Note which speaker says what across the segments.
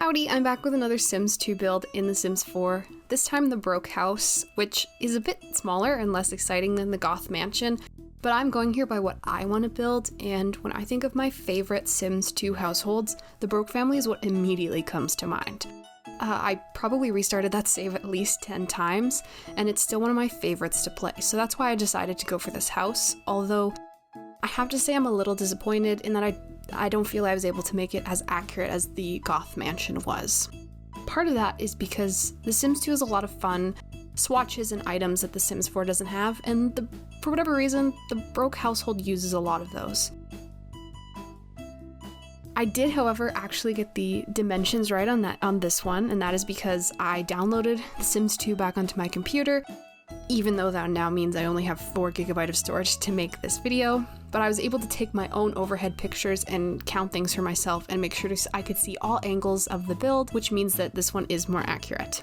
Speaker 1: Howdy, I'm back with another Sims 2 build in The Sims 4, this time the Broke House, which is a bit smaller and less exciting than the Goth Mansion, but I'm going here by what I want to build, and when I think of my favorite Sims 2 households, the Broke family is what immediately comes to mind. I probably restarted that save at least 10 times, and it's still one of my favorites to play, so that's why I decided to go for this house, although I have to say I'm a little disappointed in that I don't feel I was able to make it as accurate as the Goth Mansion was. Part of that is because The Sims 2 has a lot of fun swatches and items that The Sims 4 doesn't have, and for whatever reason, the Broke household uses a lot of those. I did, however, actually get the dimensions right on this one, and that is because I downloaded The Sims 2 back onto my computer, even though that now means I only have 4 GB of storage to make this video, but I was able to take my own overhead pictures and count things for myself and make sure I could see all angles of the build, which means that this one is more accurate.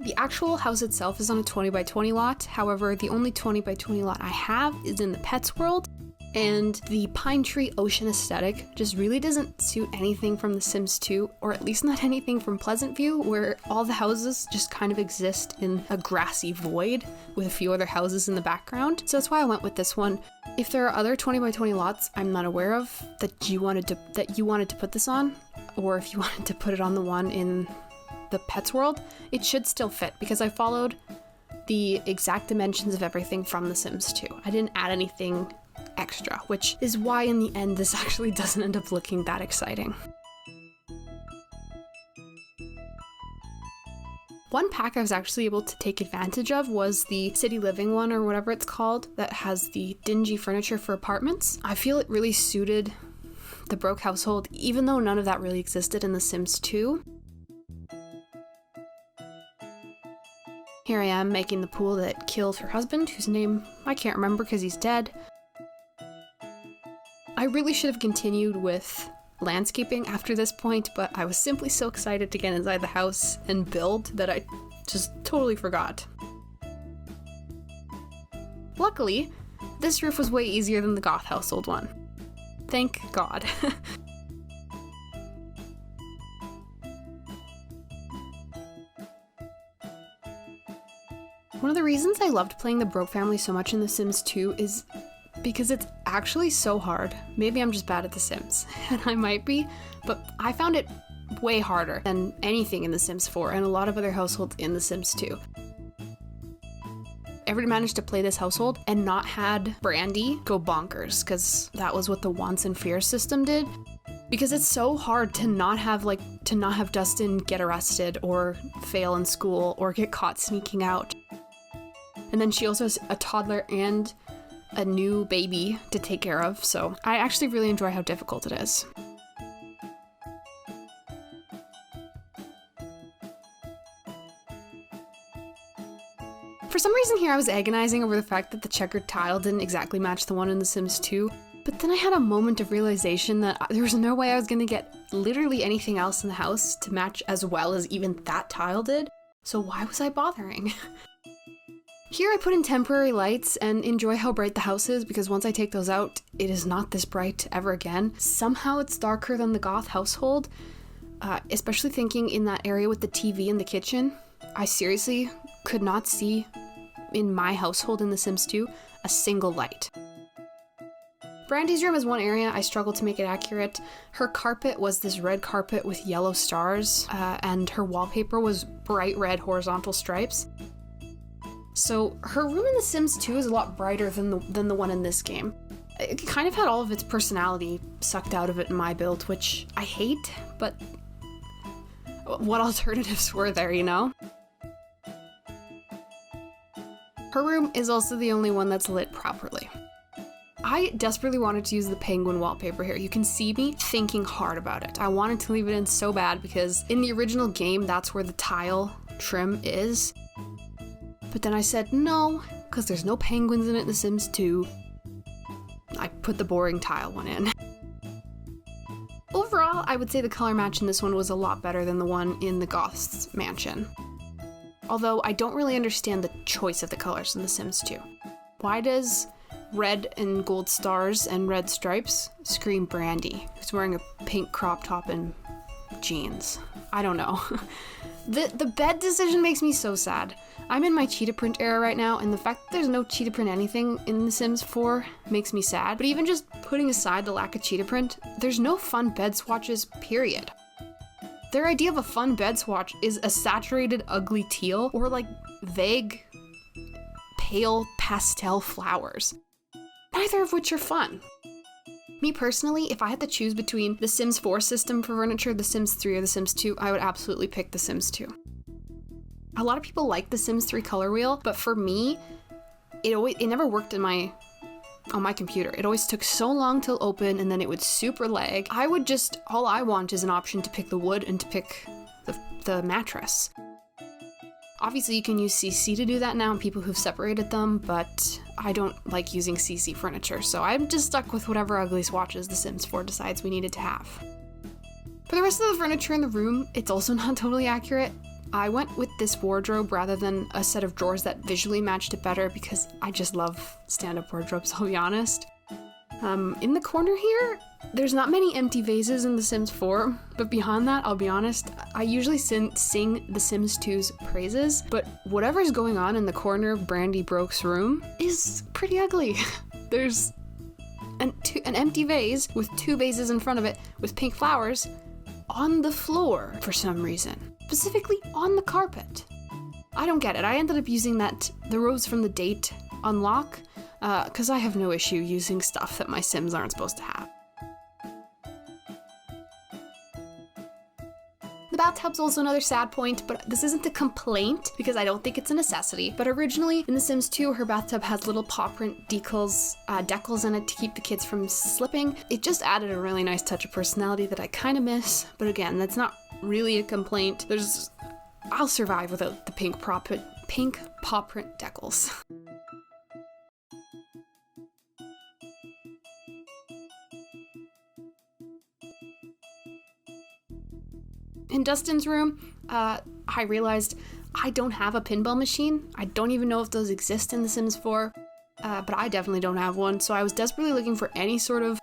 Speaker 1: The actual house itself is on a 20 by 20 lot, however, the only 20 by 20 lot I have is in the Pets world, and the pine tree ocean aesthetic just really doesn't suit anything from The Sims 2, or at least not anything from Pleasant View, where all the houses just kind of exist in a grassy void with a few other houses in the background. So that's why I went with this one. If there are other 20 by 20 lots I'm not aware of that you wanted to put this on, or if you wanted to put it on the one in the Pets world, it should still fit because I followed the exact dimensions of everything from The Sims 2. I didn't add anything extra, which is why in the end this actually doesn't end up looking that exciting. One pack I was actually able to take advantage of was the City Living one, or whatever it's called, that has the dingy furniture for apartments. I feel it really suited the Broke household, even though none of that really existed in The Sims 2. Here I am making the pool that killed her husband, whose name I can't remember because he's dead. I really should have continued with landscaping after this point, but I was simply so excited to get inside the house and build that I just totally forgot. Luckily, this roof was way easier than the Goth household one. Thank God. One of the reasons I loved playing the Broke family so much in The Sims 2 is because it's actually so hard. Maybe I'm just bad at The Sims, and I might be, but I found it way harder than anything in The Sims 4 and a lot of other households in The Sims 2. Ever managed to play this household and not had Brandy go bonkers, because that was what the wants and fears system did. Because it's so hard to not have Dustin get arrested or fail in school or get caught sneaking out. And then she also has a toddler and a new baby to take care of, so I actually really enjoy how difficult it is. For some reason here I was agonizing over the fact that the checkered tile didn't exactly match the one in The Sims 2, but then I had a moment of realization that there was no way I was going to get literally anything else in the house to match as well as even that tile did, so why was I bothering? Here I put in temporary lights and enjoy how bright the house is, because once I take those out, it is not this bright ever again. Somehow it's darker than the Goth household, especially thinking in that area with the TV in the kitchen. I seriously could not see in my household in The Sims 2 a single light. Brandy's room is one area I struggled to make it accurate. Her carpet was this red carpet with yellow stars, and her wallpaper was bright red horizontal stripes. So her room in The Sims 2 is a lot brighter than the one in this game. It kind of had all of its personality sucked out of it in my build, which I hate, but what alternatives were there, you know? Her room is also the only one that's lit properly. I desperately wanted to use the penguin wallpaper here. You can see me thinking hard about it. I wanted to leave it in so bad because in the original game, that's where the tile trim is. But then I said no, because there's no penguins in it in The Sims 2. I put the boring tile one in. Overall, I would say the color match in this one was a lot better than the one in the Goth's mansion. Although I don't really understand the choice of the colors in The Sims 2. Why does red and gold stars and red stripes scream Brandy, who's wearing a pink crop top and jeans. I don't know. The bed decision makes me so sad. I'm in my cheetah print era right now, and the fact that there's no cheetah print anything in The Sims 4 makes me sad. But even just putting aside the lack of cheetah print, there's no fun bed swatches, period. Their idea of a fun bed swatch is a saturated, ugly teal or like vague, pale pastel flowers, neither of which are fun. Me personally, if I had to choose between the Sims 4 system for furniture, the Sims 3, or the Sims 2, I would absolutely pick the Sims 2. A lot of people like the Sims 3 color wheel, but for me, it never worked on my computer. It always took so long to open, and then it would super lag. All I want is an option to pick the wood and to pick the mattress. Obviously, you can use CC to do that now, and people who've separated them, but I don't like using CC furniture, so I'm just stuck with whatever ugly swatches The Sims 4 decides we needed to have. For the rest of the furniture in the room, it's also not totally accurate. I went with this wardrobe rather than a set of drawers that visually matched it better because I just love stand-up wardrobes, I'll be honest. In the corner here, there's not many empty vases in The Sims 4, but beyond that, I'll be honest, I usually sing The Sims 2's praises, but whatever's going on in the corner of Brandy Broke's room is pretty ugly. There's an empty vase with 2 vases in front of it with pink flowers on the floor for some reason, specifically on the carpet. I don't get it. I ended up using the rose from the date unlock, because I have no issue using stuff that my Sims aren't supposed to have. The bathtub's also another sad point, but this isn't a complaint because I don't think it's a necessity. But originally in The Sims 2, her bathtub has little paw print decals in it to keep the kids from slipping. It just added a really nice touch of personality that I kind of miss. But again, that's not really a complaint. I'll survive without the pink paw print decals. In Dustin's room, I realized I don't have a pinball machine. I don't even know if those exist in The Sims 4, but I definitely don't have one. So I was desperately looking for any sort of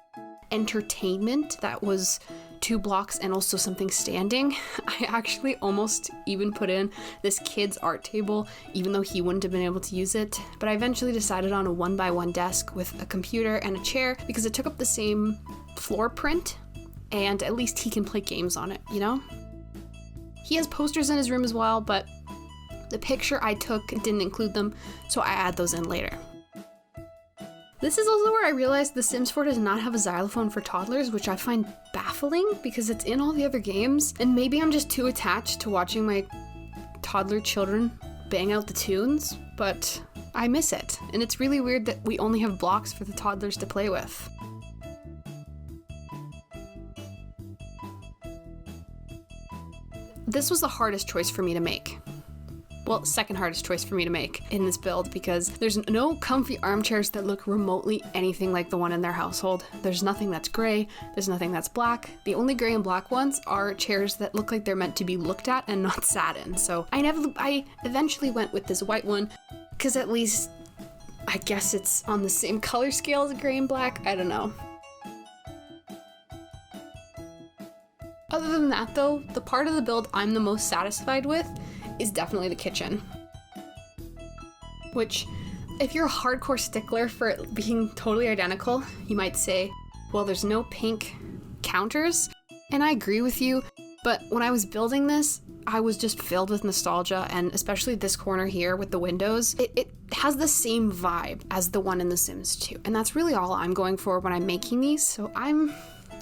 Speaker 1: entertainment that was 2 blocks and also something standing. I actually almost even put in this kid's art table, even though he wouldn't have been able to use it. But I eventually decided on a 1x1 desk with a computer and a chair because it took up the same floor print, and at least he can play games on it, you know? He has posters in his room as well, but the picture I took didn't include them, so I add those in later. This is also where I realized The Sims 4 does not have a xylophone for toddlers, which I find baffling because it's in all the other games, and maybe I'm just too attached to watching my toddler children bang out the tunes, but I miss it, and it's really weird that we only have blocks for the toddlers to play with. This was the hardest choice for me to make. Well, second hardest choice for me to make in this build because there's no comfy armchairs that look remotely anything like the one in their household. There's nothing that's gray, there's nothing that's black. The only gray and black ones are chairs that look like they're meant to be looked at and not sat in. So I eventually went with this white one because at least I guess it's on the same color scale as gray and black. I don't know. Other than that though, the part of the build I'm the most satisfied with is definitely the kitchen. Which, if you're a hardcore stickler for it being totally identical, you might say, well, there's no pink counters, and I agree with you, but when I was building this, I was just filled with nostalgia, and especially this corner here with the windows, it has the same vibe as the one in The Sims 2, and that's really all I'm going for when I'm making these, so I'm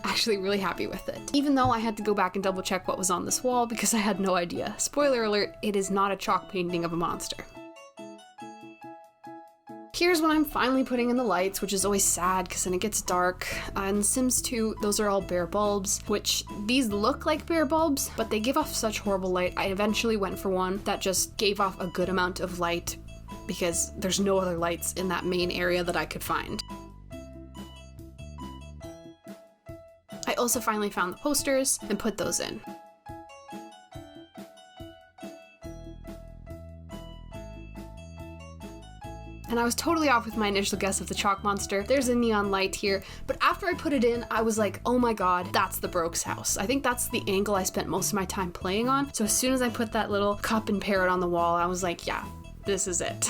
Speaker 1: actually really happy with it. Even though I had to go back and double check what was on this wall because I had no idea. Spoiler alert, it is not a chalk painting of a monster. Here's when I'm finally putting in the lights, which is always sad because then it gets dark. In Sims 2, those are all bare bulbs, which these look like bare bulbs, but they give off such horrible light. I eventually went for one that just gave off a good amount of light because there's no other lights in that main area that I could find. I also finally found the posters and put those in. And I was totally off with my initial guess of the chalk monster. There's a neon light here, but after I put it in, I was like, oh my god, that's the Broke's house. I think that's the angle I spent most of my time playing on. So as soon as I put that little cup and parrot on the wall, I was like, yeah, this is it.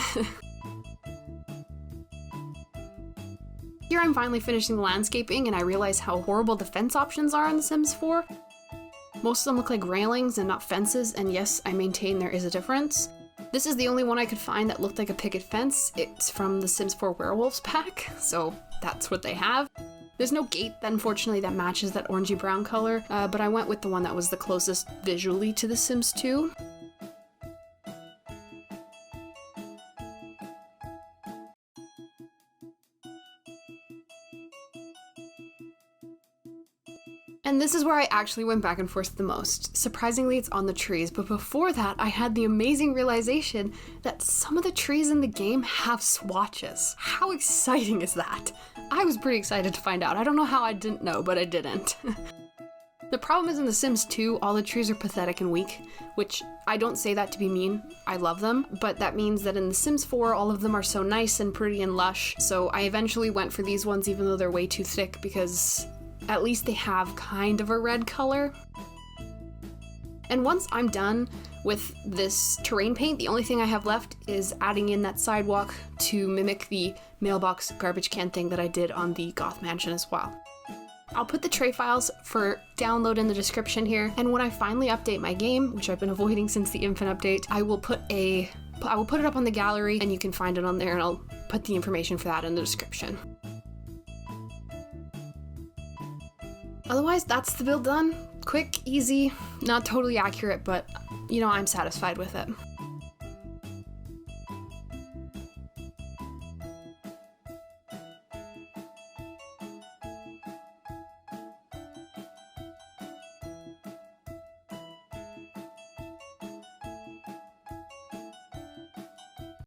Speaker 1: Here I'm finally finishing the landscaping, and I realize how horrible the fence options are in The Sims 4. Most of them look like railings and not fences, and yes, I maintain there is a difference. This is the only one I could find that looked like a picket fence. It's from the Sims 4 Werewolves pack, so that's what they have. There's no gate, unfortunately, that matches that orangey brown color, but I went with the one that was the closest visually to The Sims 2. And this is where I actually went back and forth the most. Surprisingly, it's on the trees, but before that, I had the amazing realization that some of the trees in the game have swatches. How exciting is that? I was pretty excited to find out. I don't know how I didn't know, but I didn't. The problem is in The Sims 2, all the trees are pathetic and weak, which I don't say that to be mean. I love them, but that means that in The Sims 4, all of them are so nice and pretty and lush, so I eventually went for these ones even though they're way too thick because at least they have kind of a red color. And once I'm done with this terrain paint, the only thing I have left is adding in that sidewalk to mimic the mailbox garbage can thing that I did on the Goth Mansion as well. I'll put the tray files for download in the description here, and when I finally update my game, which I've been avoiding since the Infant update, I will put it up on the gallery and you can find it on there, and I'll put the information for that in the description. Otherwise, that's the build done. Quick, easy, not totally accurate, but you know, I'm satisfied with it.